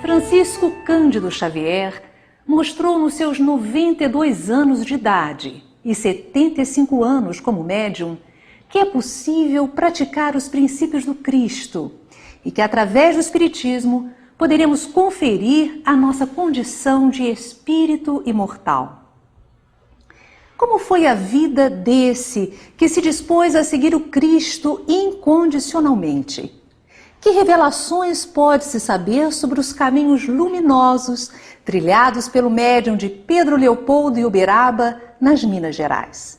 Francisco Cândido Xavier mostrou nos seus 92 anos de idade e 75 anos como médium que é possível praticar os princípios do Cristo e que, através do Espiritismo, poderemos conferir a nossa condição de espírito imortal. Como foi a vida desse que se dispôs a seguir o Cristo incondicionalmente? Que revelações pode-se saber sobre os caminhos luminosos trilhados pelo médium de Pedro Leopoldo e Uberaba, nas Minas Gerais?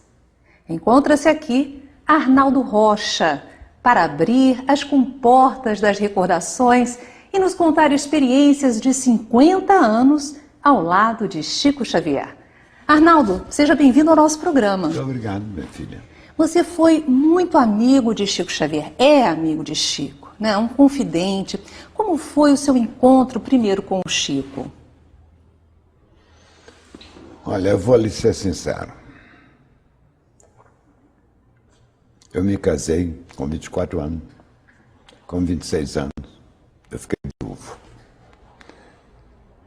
Encontra-se aqui Arnaldo Rocha para abrir as comportas das recordações e nos contar experiências de 50 anos ao lado de Chico Xavier. Arnaldo, seja bem-vindo ao nosso programa. Muito obrigado, minha filha. Você foi muito amigo de Chico Xavier, é amigo de Chico, né? Um confidente. Como foi o seu encontro primeiro com o Chico? Olha, eu vou lhe ser sincero. Eu me casei com 24 anos, com 26 anos. Eu fiquei viúvo.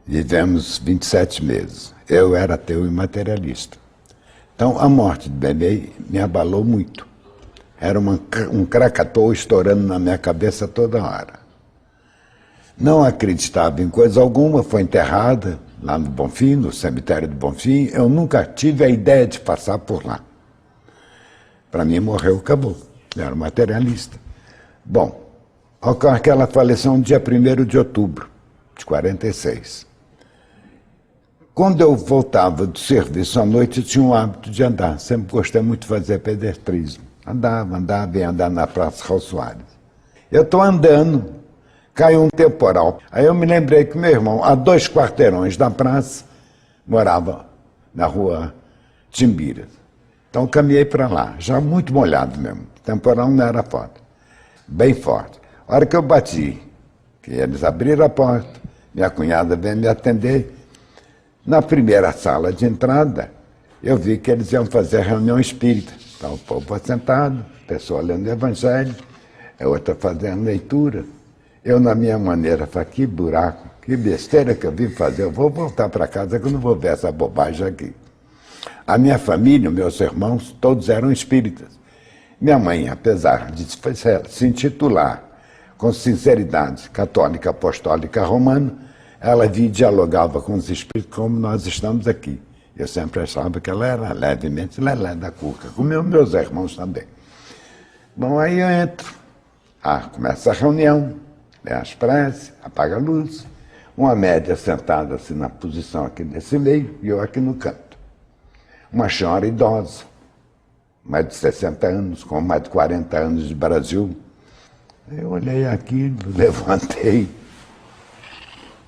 Vivemos 27 meses. Eu era ateu e materialista. Então, a morte do bebê me abalou muito. Era um Krakatoa estourando na minha cabeça toda hora. Não acreditava em coisa alguma, foi enterrada lá no Bonfim, no cemitério do Bonfim. Eu nunca tive a ideia de passar por lá. Para mim, morreu, acabou. Eu era materialista. Bom, ocorre que ela faleceu no dia 1º de outubro de 46. Quando eu voltava do serviço à noite, eu tinha o hábito de andar. Sempre gostei muito de fazer pedestrismo. Andava, ia andar na Praça Raul Soares. Eu estou andando, caiu um temporal. Aí eu me lembrei que meu irmão, a 2 quarteirões da praça, morava na rua Timbiras. Então caminhei para lá, já muito molhado mesmo. O temporal não era forte, bem forte. A hora que eu bati, que eles abriram a porta, minha cunhada veio me atender. Na primeira sala de entrada, eu vi que eles iam fazer reunião espírita. Então o povo sentado, pessoa lendo o Evangelho, a outra fazendo leitura. Eu, na minha maneira, falei, que buraco, que besteira que eu vim fazer. Eu vou voltar para casa que eu não vou ver essa bobagem aqui. A minha família, meus irmãos, todos eram espíritas. Minha mãe, apesar de se intitular com sinceridade católica apostólica romana, ela via e dialogava com os espíritos como nós estamos aqui. Eu sempre achava que ela era levemente lelé da cuca, como meus irmãos também. Bom, aí eu entro. Começa a reunião, lê as preces, apaga a luz. Uma média sentada assim na posição aqui nesse meio e eu aqui no canto. Uma senhora idosa, mais de 60 anos, com mais de 40 anos de Brasil. Eu olhei aqui, levantei,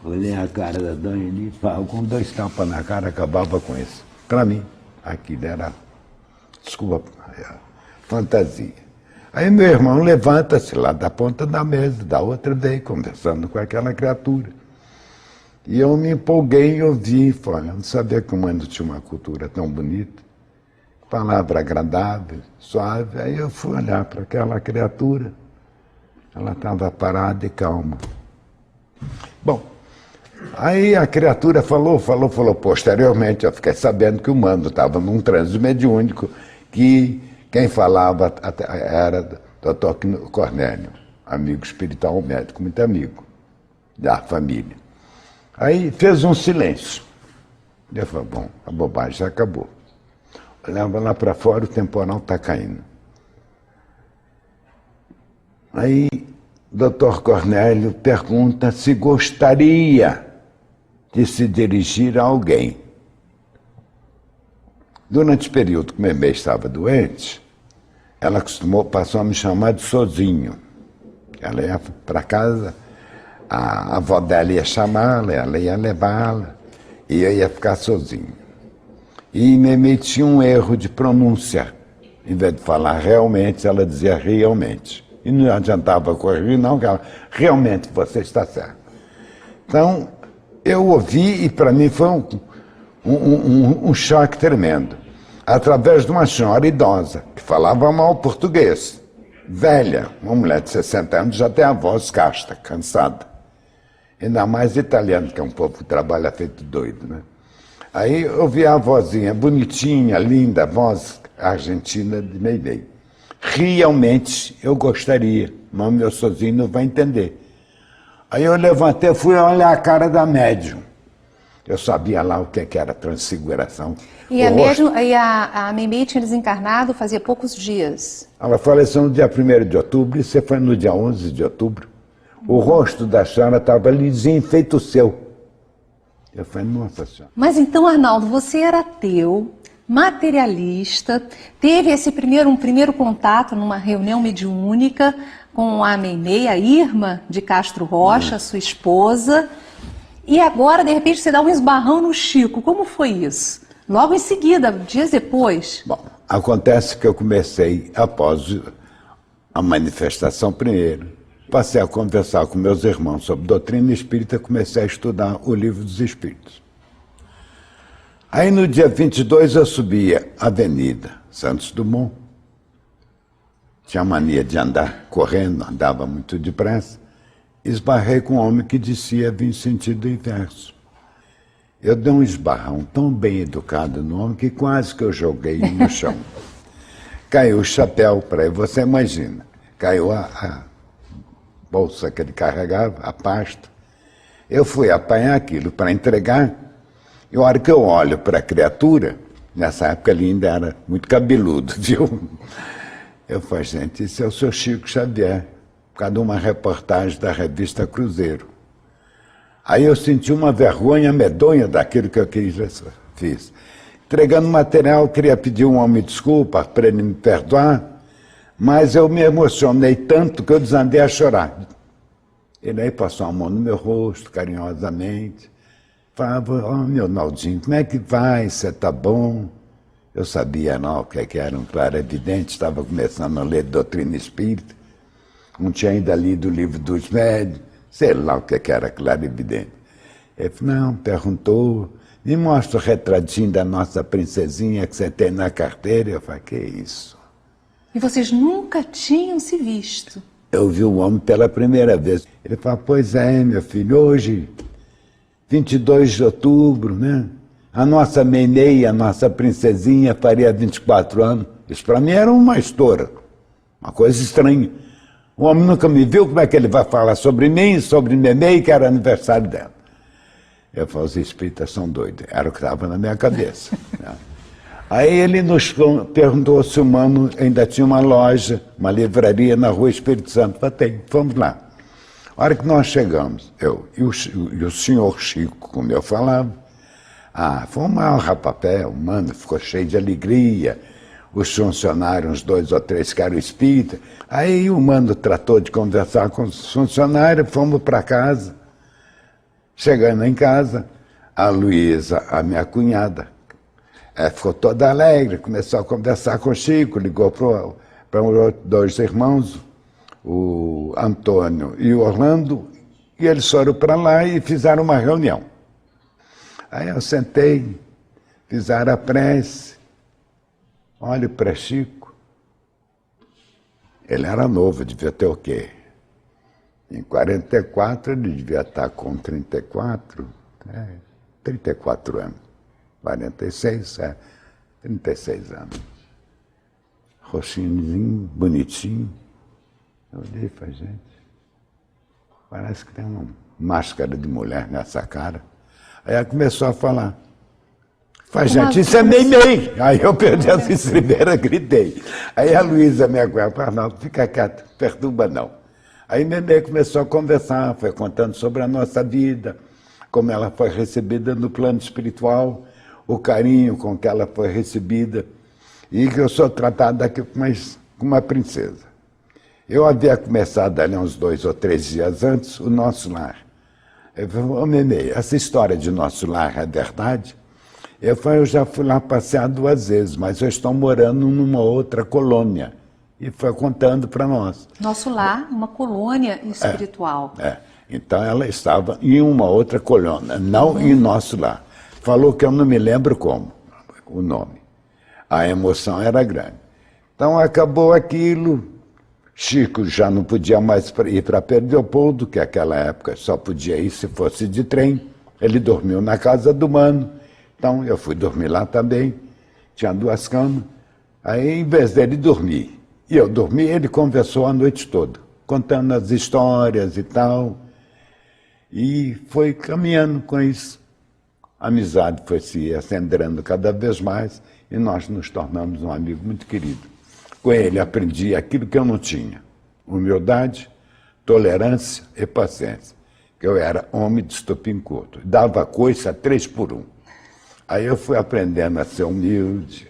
olhei a cara da dona Eli, com 2 tapas na cara, acabava com isso. Para mim, aquilo era, desculpa, fantasia. Aí meu irmão levanta-se lá da ponta da mesa, da outra vez, conversando com aquela criatura. E eu me empolguei e ouvi, falei, eu não sabia que o mundo tinha uma cultura tão bonita, palavra agradável, suave. Aí eu fui olhar para aquela criatura, ela estava parada e calma. Bom, aí a criatura falou. Posteriormente, eu fiquei sabendo que o mano estava num transe mediúnico, que quem falava era o Dr. Cornélio, amigo espiritual, médico, muito amigo da família. Aí fez um silêncio. Eu falei, bom, a bobagem já acabou. Olhava lá para fora, o temporal está caindo. Aí o Dr. Cornélio pergunta se gostaria de se dirigir a alguém. Durante o período que minha mãe estava doente, ela passou a me chamar de Sozinho. Ela ia para casa, a avó dela ia chamá-la, ela ia levá-la, e eu ia ficar sozinho. E me metia um erro de pronúncia. Em vez de falar realmente, ela dizia realmente. E não adiantava corrigir, não, que ela, realmente você está certo. Então, eu ouvi e para mim foi um choque tremendo. Através de uma senhora idosa, que falava mal português, velha, uma mulher de 60 anos, já tem a voz casta, cansada. Ainda mais italiano, que é um povo que trabalha feito doido, né? Aí eu vi a vozinha bonitinha, linda, a voz argentina de Meimei. Realmente eu gostaria, mas meu sozinho não vai entender. Aí eu levantei e fui olhar a cara da médium. Eu sabia lá o que era transfiguração. E a médium, a Meimei tinha desencarnado fazia poucos dias. Ela faleceu no dia 1º de outubro, e você foi no dia 11 de outubro. O rosto da senhora estava lisinho, feito o seu. Eu falei, nossa senhora. Mas então, Arnaldo, você era ateu, materialista, teve um primeiro contato numa reunião mediúnica com a Meimei, a Irma de Castro Rocha, sua esposa, e agora, de repente, você dá um esbarrão no Chico. Como foi isso? Logo em seguida, dias depois? Bom, acontece que eu comecei, após a manifestação primeiro, passei a conversar com meus irmãos sobre doutrina espírita, comecei a estudar o Livro dos Espíritos. Aí no dia 22 eu subia a Avenida Santos Dumont, tinha mania de andar correndo, andava muito depressa, esbarrei com um homem que descia vir em sentido inverso. Eu dei um esbarrão tão bem educado no homem que quase que eu joguei no chão. Caiu o chapéu para ele, você imagina, caiu a bolsa que ele carregava, a pasta. Eu fui apanhar aquilo para entregar, e a hora que eu olho para a criatura, nessa época ele ainda era muito cabeludo, viu? Eu falei, gente, esse é o seu Chico Xavier, por causa de uma reportagem da revista Cruzeiro. Aí eu senti uma vergonha medonha daquilo que eu fiz. Entregando material, eu queria pedir um homem desculpa para ele me perdoar, mas eu me emocionei tanto que eu desandei a chorar. Ele aí passou a mão no meu rosto, carinhosamente. Falava, oh, meu Naldinho, como é que vai? Você tá bom? Eu sabia não o que era um clarividente, estava começando a ler doutrina espírita, não tinha ainda lido o Livro dos Médiuns, sei lá o que era clarividente. Ele falou, não, perguntou, me mostra o retratinho da nossa princesinha que você tem na carteira. Eu falei, que isso? E vocês nunca tinham se visto? Eu vi o homem pela primeira vez. Ele falou, pois é, meu filho, hoje, 22 de outubro, né? A nossa Meimei, a nossa princesinha, faria 24 anos. Isso para mim era uma estoura, uma coisa estranha. O homem nunca me viu, como é que ele vai falar sobre mim, sobre Meimei, que era aniversário dela? Eu falei, os espíritas são doidos. Era o que estava na minha cabeça. Né? Aí ele nos perguntou se o Mano ainda tinha uma loja, uma livraria na Rua Espírito Santo. Eu falei, vamos lá. A hora que nós chegamos, eu e o senhor Chico, como eu falava, foi uma honra papel, o Mano ficou cheio de alegria, os funcionários, uns 2 ou 3 que eram espíritas. Aí o Mano tratou de conversar com os funcionários, fomos para casa. Chegando em casa, a Luísa, a minha cunhada, ficou toda alegre, começou a conversar com o Chico, ligou para os 2 irmãos, o Antônio e o Orlando, e eles foram para lá e fizeram uma reunião. Aí eu sentei, fizeram a prece, olho para Chico, ele era novo, devia ter o quê? Em 44 ele devia estar com 34 anos. 46, 36 anos. Roxinhozinho, bonitinho. Eu olhei e falei, gente, parece que tem uma máscara de mulher nessa cara. Aí ela começou a falar. Falei, gente, isso é Meimei. Aí eu perdi a estribeira, gritei. Aí a Luísa, minha cunhada, falou, Arnaldo, fica quieto, perturba não. Aí Meimei começou a conversar, foi contando sobre a nossa vida, como ela foi recebida no plano espiritual, o carinho com que ela foi recebida, e que eu sou tratado aqui como uma princesa. Eu havia começado ali uns 2 ou 3 dias antes, o Nosso Lar. Eu falei, ô Meimei, essa história de Nosso Lar é verdade? Eu falei, eu já fui lá passear 2 vezes, mas eu estou morando numa outra colônia. E foi contando para nós. Nosso Lar, uma colônia espiritual. Então ela estava em uma outra colônia, não em Nosso Lar. Falou que eu não me lembro como, o nome. A emoção era grande. Então acabou aquilo, Chico já não podia mais ir para Pedro Leopoldo, que naquela época só podia ir se fosse de trem. Ele dormiu na casa do Mano, então eu fui dormir lá também. Tinha 2 camas. Aí, em vez dele dormir e eu dormi, ele conversou a noite toda, contando as histórias e tal. E foi caminhando com isso. A amizade foi se acendrando cada vez mais e nós nos tornamos um amigo muito querido. Com ele aprendi aquilo que eu não tinha: humildade, tolerância e paciência. Que eu era homem de estopim curto, dava coice a 3 por 1. Aí eu fui aprendendo a ser humilde,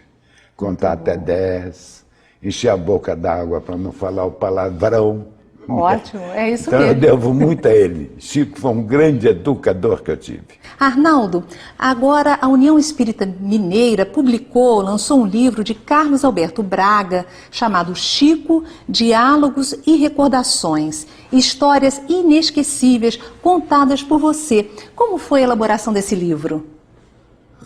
contar até 10, encher a boca d'água para não falar o palavrão. Ótimo, é isso então mesmo. Eu devo muito a ele. Chico foi um grande educador que eu tive. Arnaldo, agora a União Espírita Mineira lançou um livro de Carlos Alberto Braga, chamado Chico, Diálogos e Recordações, histórias inesquecíveis contadas por você. Como foi a elaboração desse livro?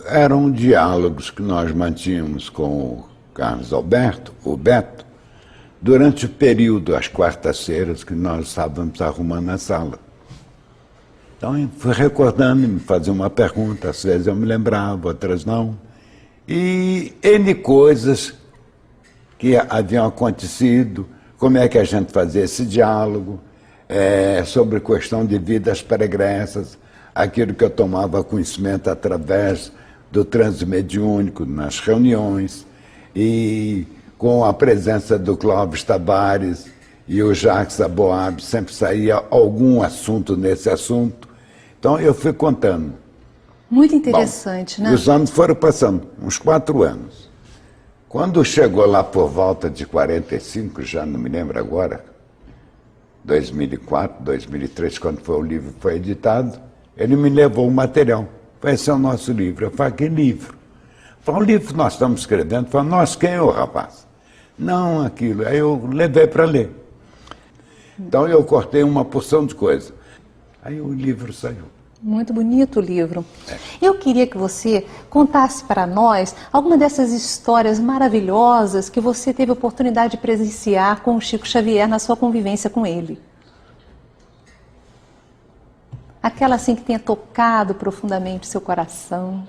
Eram diálogos que nós mantínhamos com o Carlos Alberto, o Beto, durante o período, às quartas-feiras, que nós estávamos arrumando a sala. Então, eu fui recordando, me fazia uma pergunta, às vezes eu me lembrava, outras não. E N coisas que haviam acontecido, como é que a gente fazia esse diálogo, sobre questão de vidas pregressas, aquilo que eu tomava conhecimento através do transe mediúnico nas reuniões, e com a presença do Clóvis Tavares e o Jacques Aboab, sempre saía algum assunto nesse assunto. Então eu fui contando. Muito interessante, né? Os anos foram passando, uns 4 anos. Quando chegou lá por volta de 45, já não me lembro agora, 2004, 2003, quando foi o livro foi editado, ele me levou o material. Esse é o nosso livro. Eu falei: que livro? Falei: o livro que nós estamos escrevendo. Falei: nós quem é o rapaz? Não, aquilo. Aí eu levei para ler. Então eu cortei uma porção de coisa. Aí o livro saiu. Muito bonito o livro. Eu queria que você contasse para nós alguma dessas histórias maravilhosas que você teve a oportunidade de presenciar com o Chico Xavier na sua convivência com ele. Aquela assim que tenha tocado profundamente seu coração.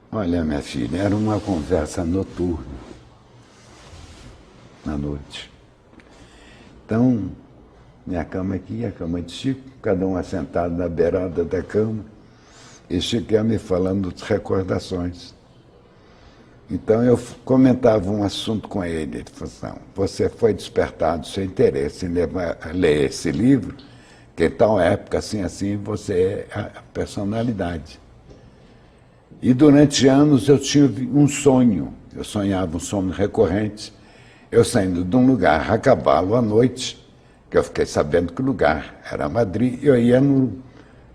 Olha, minha filha, era uma conversa noturna, na noite. Então, minha cama aqui, a cama de Chico, cada um assentado na beirada da cama, e Chico ia me falando de recordações. Então eu comentava um assunto com ele. Ele falou assim: você foi despertado seu interesse em ler esse livro, que em tal época, assim, assim, você é a personalidade. E durante anos eu tive um sonho, eu sonhava um sonho recorrente, eu saindo de um lugar a cavalo à noite, que eu fiquei sabendo que o lugar era Madrid, eu ia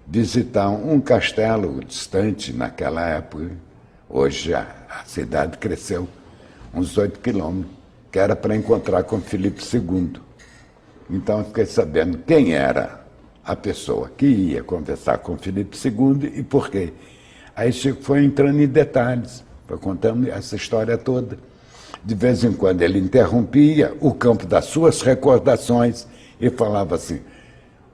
visitar um castelo distante naquela época. Hoje a cidade cresceu uns 8 quilômetros, que era para encontrar com Filipe II. Então eu fiquei sabendo quem era a pessoa que ia conversar com Filipe II e por quê. Aí Chico foi entrando em detalhes, foi contando essa história toda. De vez em quando ele interrompia o campo das suas recordações e falava assim: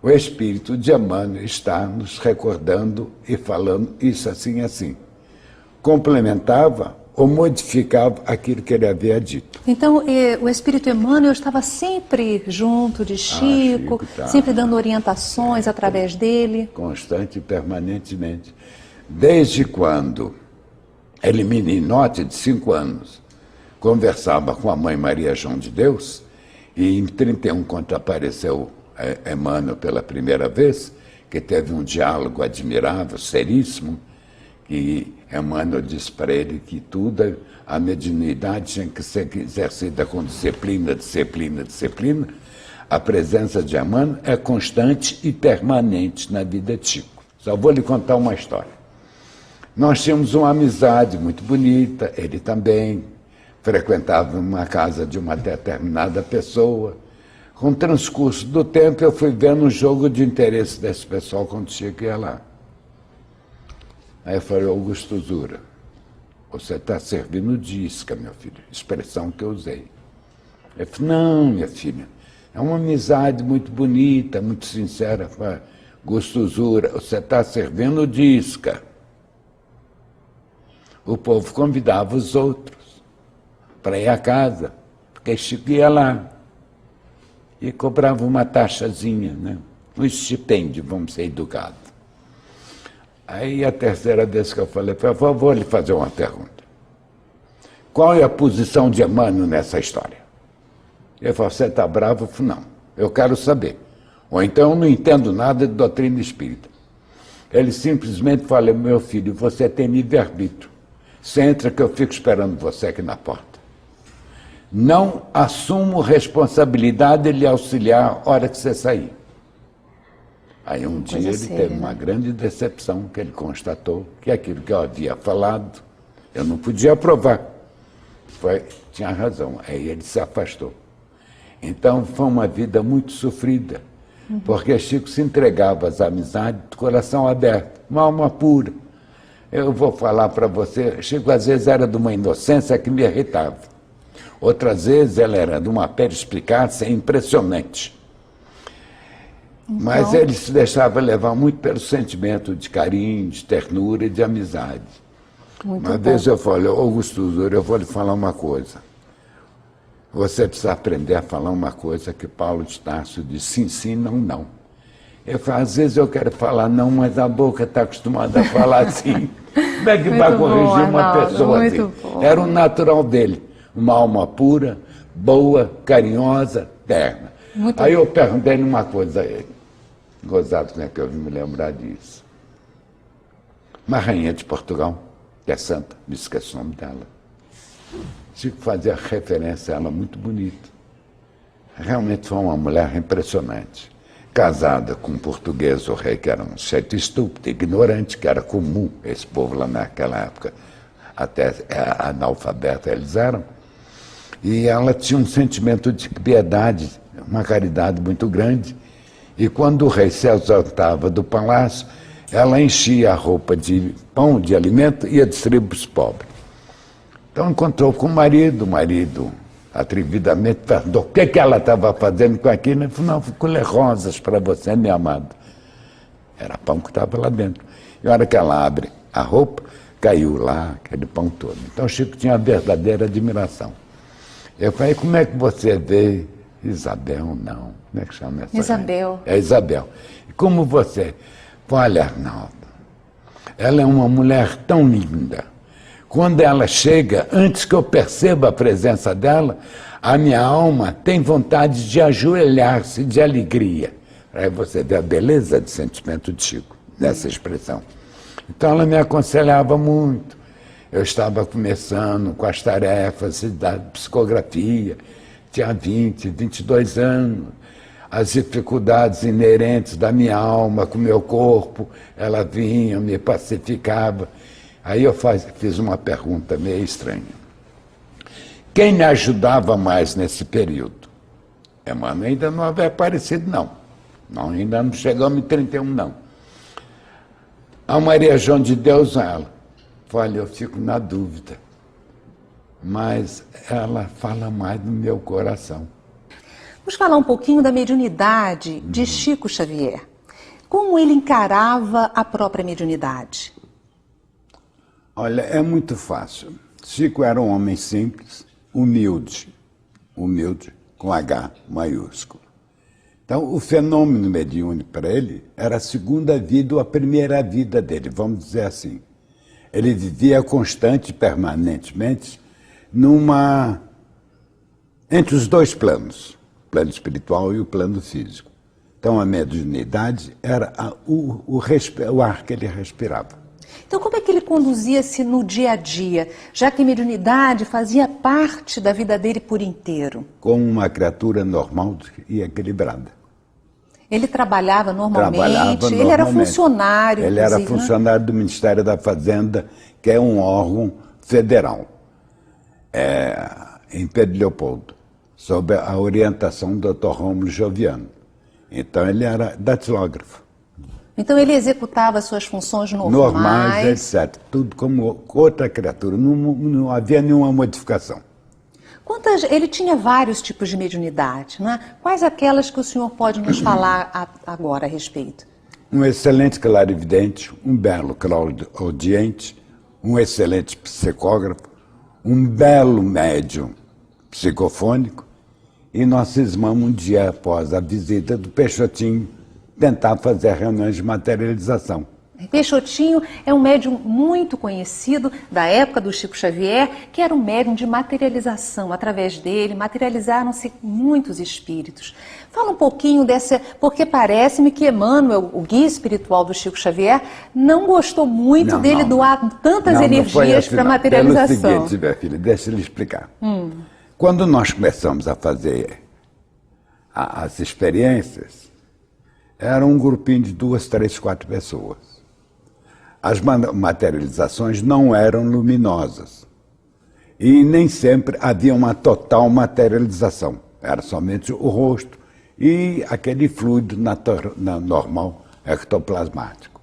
o espírito de Emmanuel está nos recordando e falando isso assim e assim. Complementava ou modificava aquilo que ele havia dito. Então, o espírito Emmanuel estava sempre junto de Chico, sempre dando orientações através dele? Constante e permanentemente. Desde quando ele, meninote de 5 anos, conversava com a mãe Maria João de Deus, e em 31, quando apareceu Emmanuel pela primeira vez, que teve um diálogo admirável, seríssimo, que Emmanuel disse para ele que tudo, a mediunidade tinha que ser exercida com disciplina, disciplina, disciplina. A presença de Emmanuel é constante e permanente na vida de Chico. Só vou lhe contar uma história. Nós tínhamos uma amizade muito bonita, ele também frequentava uma casa de uma determinada pessoa. Com o transcurso do tempo, eu fui vendo um jogo de interesse desse pessoal quando Chico ia lá. Aí eu falei: Augusto Zura, você está servindo de isca, meu filho, expressão que eu usei. Ele falou, não, minha filha, é uma amizade muito bonita, muito sincera, com a gostosura. Você está servindo disca. O povo convidava os outros para ir à casa, porque Chico ia lá e cobrava uma taxazinha, né? Um estipêndio, vamos ser educados. Aí a terceira vez que eu falei, por favor, vou lhe fazer uma pergunta. Qual é a posição de Emmanuel nessa história? Ele falou, você está bravo? Eu falei, não, eu quero saber. Ou então eu não entendo nada de doutrina espírita. Ele simplesmente falou, meu filho, você tem livre-arbítrio. Você entra que eu fico esperando você aqui na porta. Não assumo responsabilidade de lhe auxiliar a hora que você sair. Aí um dia ele teve uma grande decepção, que ele constatou que aquilo que eu havia falado, eu não podia aprovar. Tinha razão, aí ele se afastou. Então foi uma vida muito sofrida, porque Chico se entregava às amizades de coração aberto, uma alma pura. Eu vou falar para você, Chico às vezes era de uma inocência que me irritava. Outras vezes ela era de uma perspicácia impressionante. Então, mas ele se deixava levar muito pelo sentimento de carinho, de ternura e de amizade. Uma vez eu falei, Augusto Usura, eu vou lhe falar uma coisa. Você precisa aprender a falar uma coisa que Paulo de Tarso disse, sim, não, não. Eu falo, às vezes eu quero falar não, mas a boca está acostumada a falar assim. Como é que vai corrigir uma pessoa assim? Era o natural dele, uma alma pura, boa, carinhosa, terna. Aí eu perguntei uma coisa a ele. Gozado, né, que eu vim me lembrar disso. Uma rainha de Portugal, que é santa, me esqueci o nome dela. Chico fazia referência a ela muito bonita. Realmente foi uma mulher impressionante. Casada com um português, o rei, que era um sujeito estúpido, ignorante, que era comum, esse povo lá naquela época, até analfabeto eles eram. E ela tinha um sentimento de piedade, uma caridade muito grande. E quando o rei se ausentava do palácio, ela enchia a roupa de pão, de alimento, e ia distribuir para os pobres. Então encontrou com o marido atrevidamente perguntou o que ela estava fazendo com aquilo. Ele falou, não, vou colher rosas para você, minha amada. Era pão que estava lá dentro. E a hora que ela abre a roupa, caiu lá aquele pão todo. Então Chico tinha uma verdadeira admiração. Eu falei, como é que você vê Isabel, não? Como é que chama essa Isabel. Gente? É Isabel. E como você? Olha, Arnaldo, ela é uma mulher tão linda. Quando ela chega, antes que eu perceba a presença dela, a minha alma tem vontade de ajoelhar-se de alegria. Aí você vê a beleza de sentimento de Chico, nessa expressão. Então ela me aconselhava muito. Eu estava começando com as tarefas da psicografia, tinha 22 anos. As dificuldades inerentes da minha alma com o meu corpo, ela vinha, me pacificava. Aí eu fiz uma pergunta meio estranha. Quem me ajudava mais nesse período? Emmanuel ainda não havia aparecido, não. Ainda não chegamos em 31, não. A Maria João de Deus, ela. Olha, eu fico na dúvida. Mas ela fala mais no meu coração. Vamos falar um pouquinho da mediunidade de Chico Xavier. Como ele encarava a própria mediunidade? Olha, é muito fácil. Chico era um homem simples, humilde com H maiúsculo. Então, o fenômeno mediúnico para ele era a segunda vida ou a primeira vida dele, vamos dizer assim. Ele vivia constante, permanentemente, entre os dois planos, o plano espiritual e o plano físico. Então, a mediunidade era o ar que ele respirava. Então, como é que ele conduzia-se no dia a dia, já que a mediunidade fazia parte da vida dele por inteiro? Como uma criatura normal e equilibrada. Ele trabalhava normalmente, ele era funcionário. Ele era funcionário do Ministério da Fazenda, que é um órgão federal, em Pedro Leopoldo, sob a orientação do Dr. Rômulo Joviano. Então ele era datilógrafo. Então ele executava suas funções normais, etc. Tudo como outra criatura, não havia nenhuma modificação. Ele tinha vários tipos de mediunidade, né? Quais aquelas que o senhor pode nos falar agora a respeito? Um excelente clarividente, um belo claudaudiente, um excelente psicógrafo, um belo médium psicofônico, e nós cismamos um dia após a visita do Peixotinho tentar fazer reuniões de materialização. Peixotinho é um médium muito conhecido da época do Chico Xavier, que era um médium de materialização. Através dele, materializaram-se muitos espíritos. Fala um pouquinho dessa, porque parece-me que Emmanuel, o guia espiritual do Chico Xavier, não gostou muito dele doar tantas energias para a materialização. Pelo seguinte, minha filha, deixa eu lhe explicar. Quando nós começamos a fazer as experiências, era um grupinho de 2, 3, 4 pessoas. As materializações não eram luminosas e nem sempre havia uma total materialização. Era somente o rosto e aquele fluido normal ectoplasmático.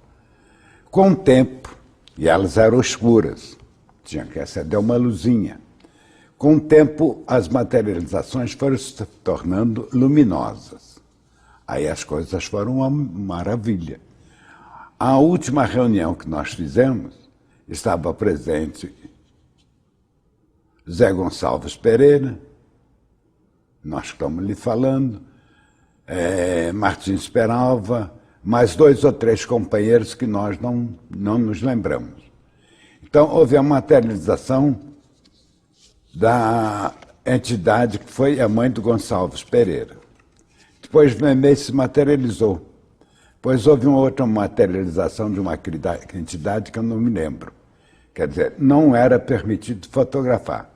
Com o tempo, e elas eram escuras, tinha que acender uma luzinha. Com o tempo, as materializações foram se tornando luminosas. Aí as coisas foram uma maravilha. A última reunião que nós fizemos, estava presente Zé Gonçalves Pereira, nós estamos lhe falando, Martins Peralva, mais 2 ou 3 companheiros que nós não nos lembramos. Então, houve a materialização da entidade que foi a mãe do Gonçalves Pereira. Depois, Memei se materializou. Pois houve uma outra materialização de uma entidade que eu não me lembro. Quer dizer, não era permitido fotografar.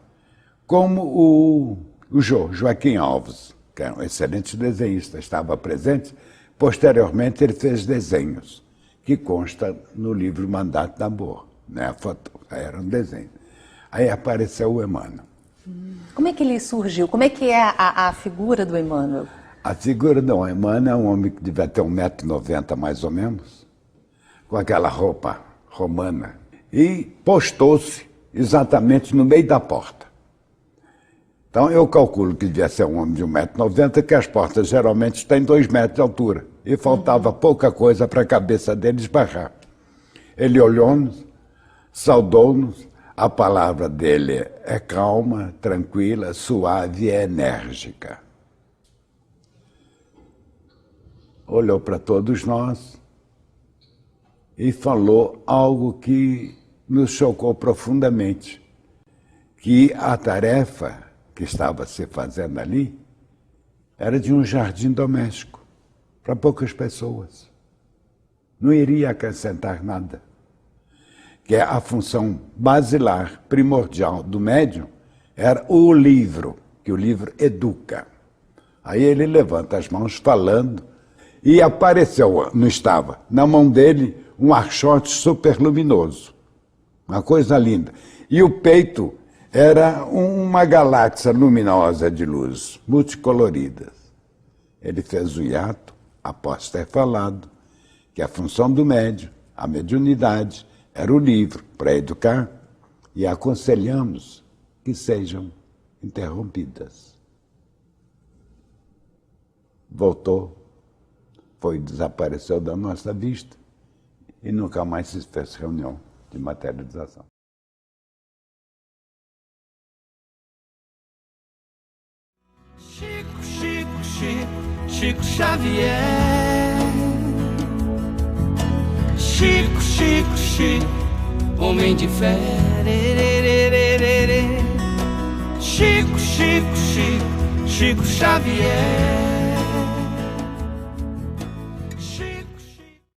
Como o Joaquim Alves, que era um excelente desenhista, estava presente, posteriormente ele fez desenhos, que consta no livro Mandato da Amor. Né? Era um desenho. Aí apareceu o Emmanuel. Como é que ele surgiu? Como é que é a figura do Emmanuel? A figura do Emmanuel é um homem que devia ter 1,90 m mais ou menos, com aquela roupa romana, e postou-se exatamente no meio da porta. Então eu calculo que devia ser um homem de 1,90 m, que as portas geralmente têm 2 metros de altura, e faltava pouca coisa para a cabeça dele esbarrar. Ele olhou-nos, saudou-nos, a palavra dele é calma, tranquila, suave e enérgica. Olhou para todos nós e falou algo que nos chocou profundamente, que a tarefa que estava se fazendo ali era de um jardim doméstico, para poucas pessoas. Não iria acrescentar nada. Que a função basilar, primordial do médium, era o livro, que o livro educa. Aí ele levanta as mãos falando, e apareceu, não estava, na mão dele um archote super luminoso, uma coisa linda. E o peito era uma galáxia luminosa de luz, multicoloridas. Ele fez o hiato, após ter falado, que a função do médium, a mediunidade, era o livro para educar, e aconselhamos que sejam interrompidas. Voltou. Desapareceu da nossa vista e nunca mais se fez reunião de materialização. Chico Xavier. Chico, homem de fé. Chico Xavier.